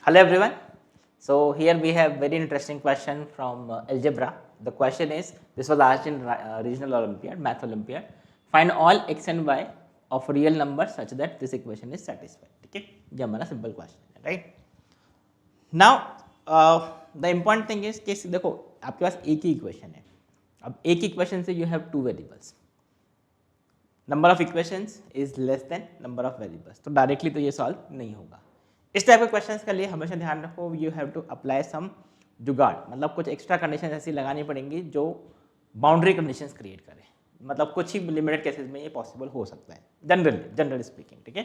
Hello everyone. So here we have very interesting question from algebra. The question is, this was asked in regional Olympiad, math Olympiad. Find all x and y of real numbers such that this equation is satisfied. ठीक है, ये हमारा simple question है, right? Now the important thing is कि देखो आपके पास एक ही equation है. अब एक इक्वेशन से you have two variables. Number of equations is less than number of variables, तो डायरेक्टली तो ये सॉल्व नहीं होगा. इस टाइप के क्वेश्चंस के लिए हमेशा ध्यान रखो, you have to apply some jugaad, मतलब कुछ एक्स्ट्रा कंडीशन ऐसी लगानी पड़ेंगी जो बाउंड्री कंडीशंस क्रिएट करे. मतलब कुछ ही लिमिटेड केसेस में ये पॉसिबल हो सकता है, जनरली स्पीकिंग. ठीक है,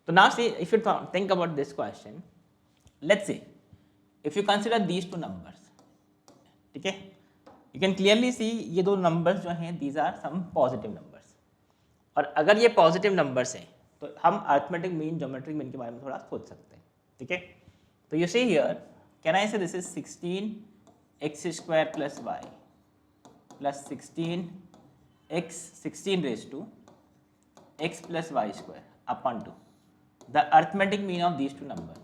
तो now see if you think about this question, let's say if you consider these two numbers. ठीक है, यू कैन क्लियरली सी ये दो नंबर्स जो हैं these are some positive numbers. और अगर ये पॉजिटिव नंबर्स हैं तो हम अर्थमेटिक मीन, ज्योमेट्रिक मीन के बारे में थोड़ा सोच सकते हैं. ठीक है, तो you see here, can I say this is 16x square plus Y plus 16 raise to x plus Y square upon two the arithmetic mean of these two number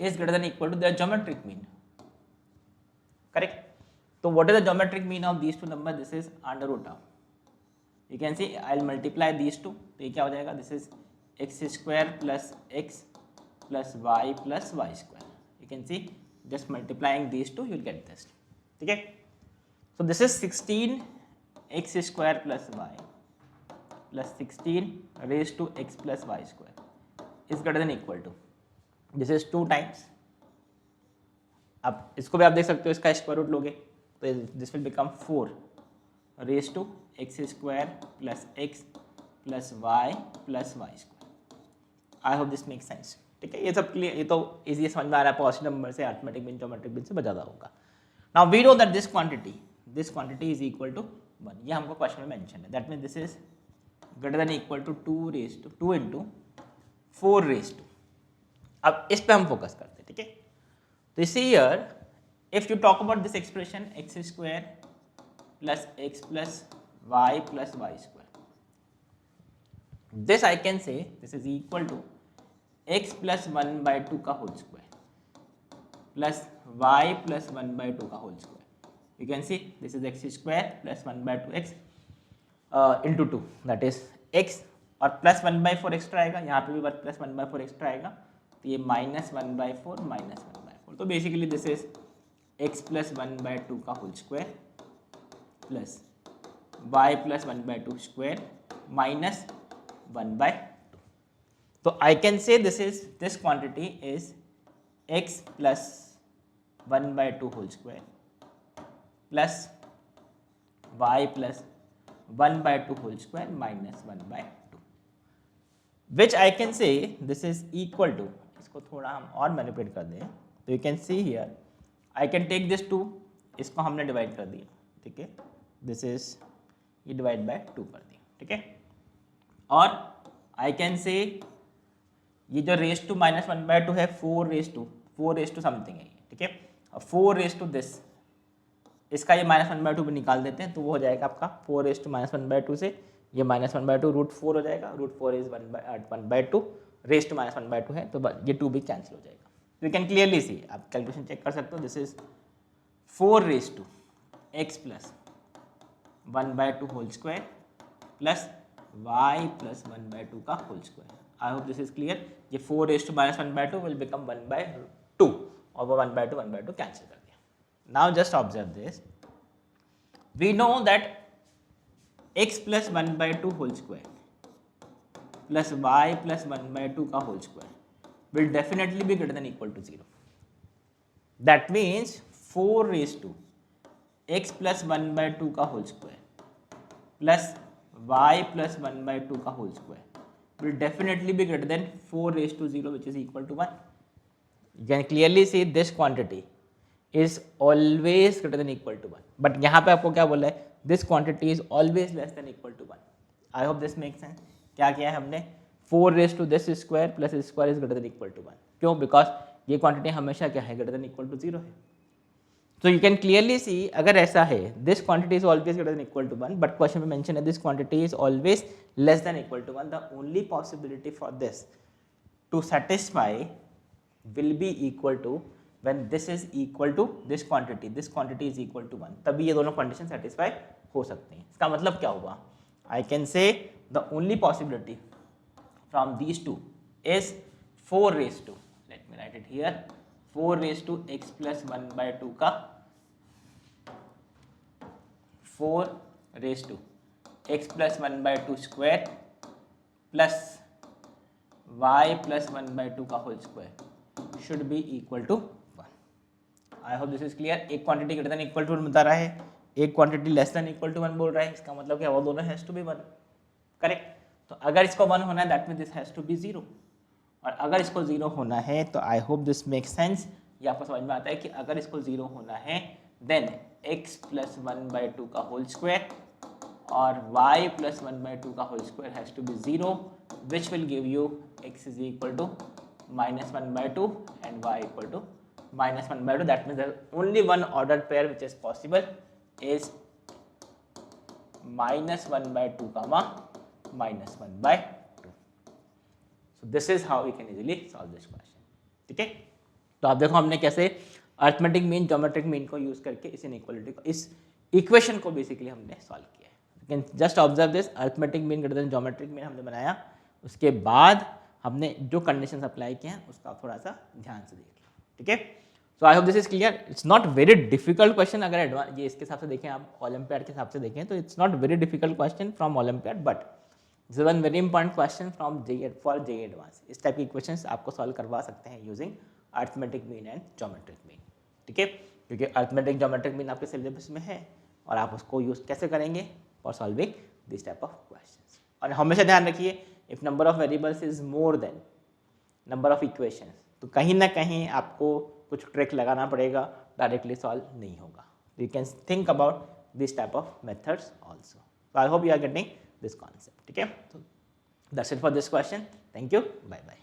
is greater than equal to the geometric mean. Correct. तो what is the geometric mean of these two number? This is under root of, you can see I'll multiply these two, तो ये क्या हो जाएगा? This is x square plus x plus Y plus Y square. You can see just multiplying these two you will get this. ठीक है, so this is 16x square plus Y plus 16 raise to x plus Y square is greater than equal to, this is 2 times. अब इसको भी आप देख सकते हो, इसका स्क्वायर रूट लोगे तो this will become 4 raise to x square plus x plus Y square. I hope this make sense. ठीक है, ये सब क्लियर, ये तो इजी समझ में आ रहा है. पॉजिटिव नंबर से अर्थमेटिक मीन, ज्योमेट्रिक मीन से ज़्यादा होगा. Now we know that this quantity is equal to 1. ये हमको क्वेश्चन में मेंशन है. That mean this is greater than equal to 2 into 4 raise to. अब इस पे हम फोकस करते हैं. ठीक है, तो इसी here if you talk about this expression x square plus x plus y plus y square, this I can say this is equal to x plus 1 by 2 का whole square plus y plus 1 by 2 का whole square. You can see this is x square plus 1 by 2x into 2, that is x, और plus 1 by 4 extra आएगा, यहाँ पे भी plus 1 by 4 extra आएगा, तो ये minus 1 by 4 minus 1 by 4. तो basically this is x plus 1 by 2 का whole square plus y plus 1 by 2 square minus 1 by 2. So I can say this quantity is x plus 1 by 2 whole square plus y plus 1 by 2 whole square minus 1 by 2, which I can say this is equal to, इसको थोड़ा हम और manipulate कर दें तो you can see here I can take this 2, इसको हमने divide कर दिया. ठीक है, दिस इज ये डिवाइड बाय 2 कर दी. ठीक है, और आई कैन से ये जो रेज टू माइनस 1 by 2 है 4 रेज टू समथिंग है. ठीक है, और 4 रेज टू दिस, इसका ये माइनस 1 by 2 भी निकाल देते हैं तो वो हो जाएगा आपका 4 रेज टू माइनस 1 by 2 से ये माइनस 1 by 2 रूट 4 हो जाएगा. Root 4 is 1 by 2 raise to minus 1 by 2 है, तो ये 2 भी कैंसिल हो जाएगा. यू कैन क्लियरली सी, आप कैलकुलेशन चेक कर सकते हो. This is 4 raise to x plus 1 by 2 whole square plus y plus 1 by 2 का whole square. I hope this is clear. ये 4 raised to minus 1 by 2 will become 1 by 2 और वो 1 by 2 cancel कर दिया. Now just observe this. We know that x plus 1 by 2 whole square plus y plus 1 by 2 का whole square will definitely be greater than equal to 0. That means 4 raised to x plus 1 by 2 का whole square plus y plus 1 by 2 का whole square will definitely be greater than 4 raised to 0 which is equal to 1. You can clearly see this quantity is always greater than equal to 1. But यहाँ पे आपको क्या बोला है? This quantity is always less than equal to 1. I hope this makes sense. क्या किया है हमने? 4 raised to this square plus square is greater than equal to 1. क्यों? Because ये quantity हमेशा क्या है? Greater than equal to 0 है. So you can clearly see अगर ऐसा है this quantity is always greater than equal to 1 but question में mention है this quantity is always less than equal to 1. The only possibility for this to satisfy will be equal to when this is equal to this quantity is equal to 1, तभी ये दोनों condition satisfy हो सकती हैं. इसका मतलब क्या हुआ? I can say the only possibility from these two is 4 raised to, let me write it here, 4 raised to x plus 1 by 2 का 4 raised to x plus 1 by 2 square plus y plus 1 by 2 का whole square should be equal to 1. I hope this is clear. एक quantity greater than equal to 1 बता रहा है, एक quantity less than equal to 1 बोल रहा है. इसका मतलब क्या, वो दोनों हैज टू बी 1. करेक्ट. तो अगर इसको 1 होना है that mean this has to be 0, और अगर इसको 0 होना है तो I hope this make sense. ये आपको समझ में आता है कि अगर इसको 0 होना है देन x प्लस 1 बाई 2 का होल स्क्वायर और y प्लस 1 बाई 2 का whole square has to be 0, which will give you x is equal to -1 by 2 and y equal to -1 by 2. That means only one order pair which is possible is -1 by 2 comma -1 by 2. So this is how we can easily solve this question. ठीक है. तो आप देखो हमने कैसे arithmetic mean geometric mean को use करके इस इनइक्वालिटी को, इस इक्वेशन को बेसिकली हमने सॉल्व किया है. You can just observe this. Arithmetic mean greater than geometric mean हमने बनाया, उसके बाद हमने जो कंडीशंस अप्लाई किए हैं उसका थोड़ा सा ध्यान से देख लो. ठीक है. So I hope this is clear. It's not very difficult question. अगर एडवांस ये इसके हिसाब से देखें, आप ओलंपियाड के हिसाब से देखें तो it's not very difficult question from olympiad, but this is one very important question from JEE for JEE advance. इस टाइप की क्वेश्चंस आपको सॉल्व करवा सकते हैं using arithmetic mean and geometric mean. ठीक है. क्योंकि अर्थमेटिक ज्योमेट्रिक मीन आपके सिलेबस में है और आप उसको यूज कैसे करेंगे for solving this type of questions. और हमेशा ध्यान रखिए, if number of variables is more than number of equations, तो कहीं ना कहीं आपको कुछ ट्रिक लगाना पड़ेगा, डायरेक्टली सॉल्व नहीं होगा. You can think about this type of methods also. So I hope you are getting this concept. ठीक है. So that's it for this question. Thank you. Bye bye.